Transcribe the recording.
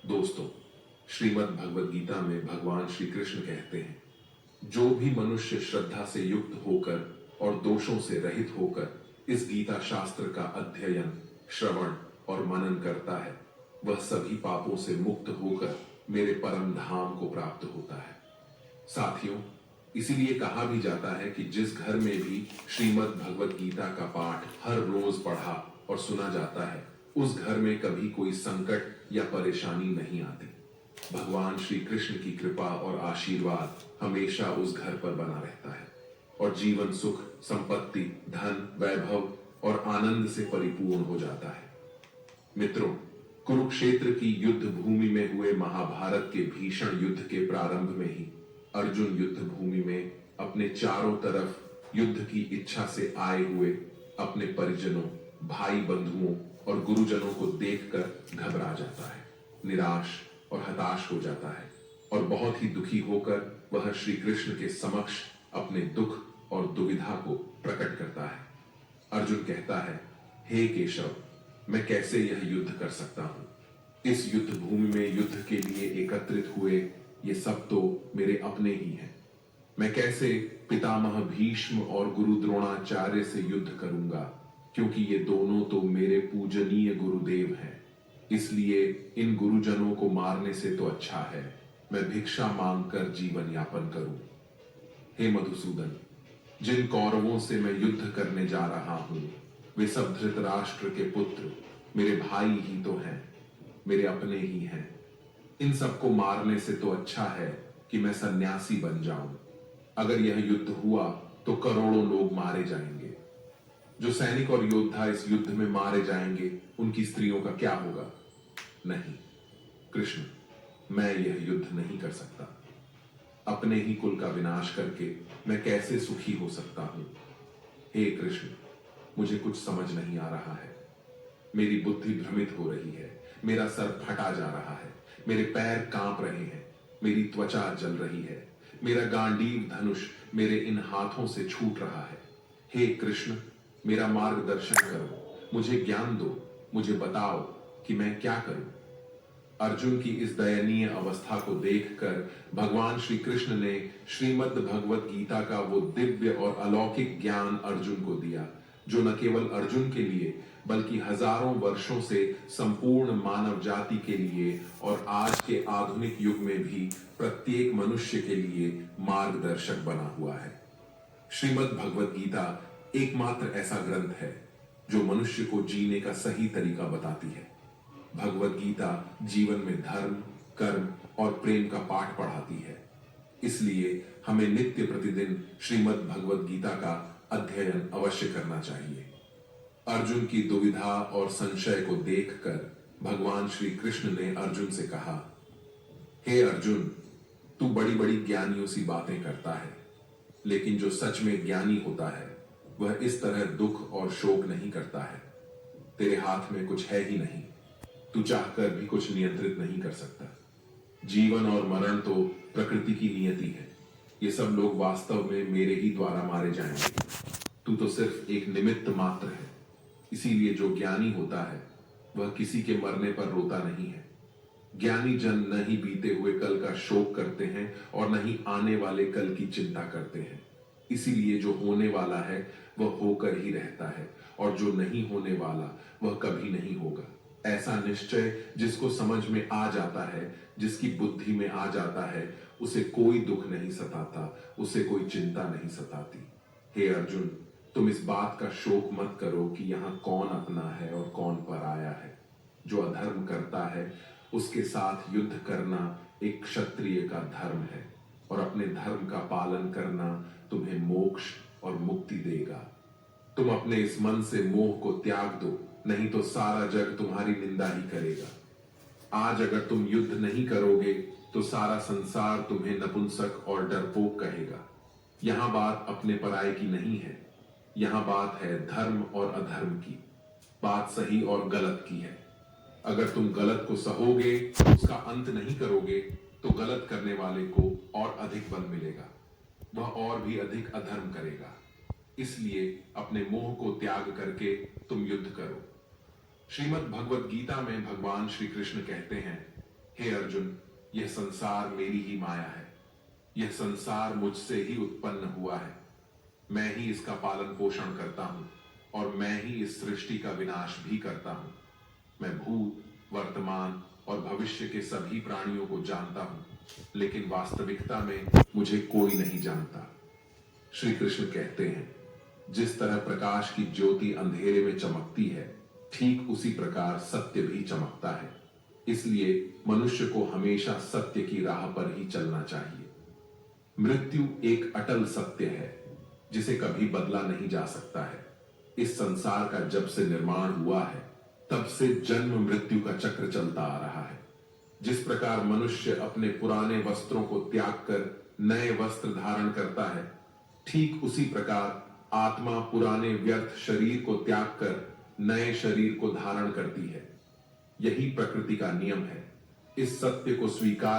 दोस्तों, श्रीमद् भगवद गीता में भगवान श्री कृष्ण कहते हैं, जो भी मनुष्य श्रद्धा से युक्त होकर और दोषों से रहित होकर इस गीता शास्त्र का अध्ययन, श्रवण और मनन करता है, वह सभी पापों से मुक्त होकर मेरे परम धाम को प्राप्त होता है। साथियों, इसीलिए कहा भी जाता है कि जिस घर में भी श्रीमद् भगवद गीता का पाठ हर रोज पढ़ा और सुना जाता है, उस घर में कभी कोई संकट या परेशानी नहीं आती। भगवान श्री कृष्ण की कृपा और आशीर्वाद हमेशा उस घर पर बना रहता है और जीवन सुख, संपत्ति, धन, वैभव और आनंद से परिपूर्ण हो जाता है। मित्रों, कुरुक्षेत्र की युद्ध भूमि में हुए महाभारत के भीषण युद्ध के प्रारंभ में ही अर्जुन युद्ध भूमि में अपने चारों तरफ युद्ध की इच्छा से आए हुए अपने परिजनों, भाई बंधुओं और गुरुजनों को देखकर घबरा जाता है, निराश और हताश हो जाता है और बहुत ही दुखी होकर वह श्री कृष्ण के समक्ष अपने दुख और दुविधा को प्रकट करता है। अर्जुन कहता है, हे केशव, मैं कैसे यह युद्ध कर सकता हूं? इस युद्ध भूमि में युद्ध के लिए एकत्रित हुए ये सब तो मेरे अपने ही हैं। मैं कैसे पितामह भीष्म और गुरु द्रोणाचार्य से युद्ध करूंगा, क्योंकि ये दोनों तो मेरे पूजनीय गुरुदेव हैं। इसलिए इन गुरुजनों को मारने से तो अच्छा है मैं भिक्षा मांगकर जीवन यापन करूं। हे मधुसूदन, जिन कौरवों से मैं युद्ध करने जा रहा हूं, वे सब धृतराष्ट्र के पुत्र मेरे भाई ही तो हैं, मेरे अपने ही हैं। इन सबको मारने से तो अच्छा है कि मैं सन्यासी बन जाऊं। अगर यह युद्ध हुआ तो करोड़ों लोग मारे जाएंगे। जो सैनिक और योद्धा इस युद्ध में मारे जाएंगे, उनकी स्त्रियों का क्या होगा? नहीं कृष्ण, मैं यह युद्ध नहीं कर सकता। अपने ही कुल का विनाश करके मैं कैसे सुखी हो सकता हूं? हे कृष्ण, मुझे कुछ समझ नहीं आ रहा है। मेरी बुद्धि भ्रमित हो रही है, मेरा सर फटा जा रहा है, मेरे पैर कांप रहे हैं, मेरी त्वचा जल रही है, मेरा गांडीव धनुष मेरे इन हाथों से छूट रहा है। हे कृष्ण, मेरा मार्गदर्शन करो, मुझे ज्ञान दो, मुझे बताओ कि मैं क्या करूं। अर्जुन की इस दयनीय अवस्था को देखकर भगवान श्री कृष्ण ने श्रीमद् भगवद गीता का वो दिव्य और अलौकिक ज्ञान अर्जुन को दिया, जो न केवल अर्जुन के लिए बल्कि हजारों वर्षों से संपूर्ण मानव जाति के लिए और आज के आधुनिक युग में भी प्रत्येक मनुष्य के लिए मार्गदर्शक बना हुआ है। श्रीमद् भगवद गीता एकमात्र ऐसा ग्रंथ है जो मनुष्य को जीने का सही तरीका बताती है। भगवद गीता जीवन में धर्म, कर्म और प्रेम का पाठ पढ़ाती है। इसलिए हमें नित्य प्रतिदिन श्रीमद् भगवद गीता का अध्ययन अवश्य करना चाहिए। अर्जुन की दुविधा और संशय को देखकर भगवान श्री कृष्ण ने अर्जुन से कहा, हे अर्जुन, तू बड़ी बड़ी ज्ञानियों सी बातें करता है, लेकिन जो सच में ज्ञानी होता है वह इस तरह दुख और शोक नहीं करता है। तेरे हाथ में कुछ है ही नहीं, तू चाहकर भी कुछ नियंत्रित नहीं कर सकता। जीवन और मरण तो प्रकृति की नियति है। ये सब लोग वास्तव में मेरे ही द्वारा मारे जाएंगे। तू तो सिर्फ एक निमित्त मात्र है। इसीलिए जो ज्ञानी होता है वह किसी के मरने पर रोता नहीं है। ज्ञानी जन न ही बीते हुए कल का शोक करते हैं और न ही आने वाले कल की चिंता करते हैं। इसीलिए जो होने वाला है वह होकर ही रहता है और जो नहीं होने वाला वह कभी नहीं होगा। ऐसा निश्चय जिसको समझ में आ जाता है, जिसकी बुद्धि में आ जाता है, उसे कोई दुख नहीं सताता, उसे कोई चिंता नहीं सताती। हे अर्जुन, तुम इस बात का शोक मत करो कि यहाँ कौन अपना है और कौन पराया है। जो अधर्म करता है उसके साथ युद्ध करना एक क्षत्रिय का धर्म है और अपने धर्म का पालन करना तुम्हें मोक्ष और मुक्ति देगा। तुम अपने इस मन से मोह को त्याग दो, नहीं तो सारा जग तुम्हारी निंदा ही करेगा। आज अगर तुम युद्ध नहीं करोगे तो सारा संसार तुम्हें नपुंसक और डरपोक कहेगा। यहां बात अपने पराये की नहीं है, यहां बात है धर्म और अधर्म की, बात सही और गलत की है। अगर तुम गलत को सहोगे, उसका अंत नहीं करोगे, तो गलत करने वाले को और अधिक बल मिलेगा, वह और भी अधिक अधर्म करेगा। इसलिए अपने मोह को त्याग करके तुम युद्ध करो। श्रीमद् भगवद गीता में भगवान श्री कृष्ण कहते हैं, हे अर्जुन, यह संसार मेरी ही माया है। यह संसार मुझसे ही उत्पन्न हुआ है। मैं ही इसका पालन पोषण करता हूं और मैं ही इस सृष्टि का विनाश भी करता हूं। मैं भूत, वर्तमान और भविष्य के सभी प्राणियों को जानता हूं, लेकिन वास्तविकता में मुझे कोई नहीं जानता। श्री कृष्ण कहते हैं, जिस तरह प्रकाश की ज्योति अंधेरे में चमकती है, ठीक उसी प्रकार सत्य भी चमकता है। इसलिए मनुष्य को हमेशा सत्य की राह पर ही चलना चाहिए। मृत्यु एक अटल सत्य है, जिसे कभी बदला नहीं जा सकता है। इस संसार का जब से निर्माण हुआ है, तब से जन्म मृत्यु का चक्र चलता आ रहा है। जिस प्रकार मनुष्य अपने पुराने वस्त्रों को त्याग कर नए वस्त्र धारण करता है, ठीक उसी प्रकार आत्मा पुराने व्यर्थ शरीर को त्याग कर नए शरीर को धारण करती है। यही प्रकृति का नियम है। इस सत्य को स्वीकार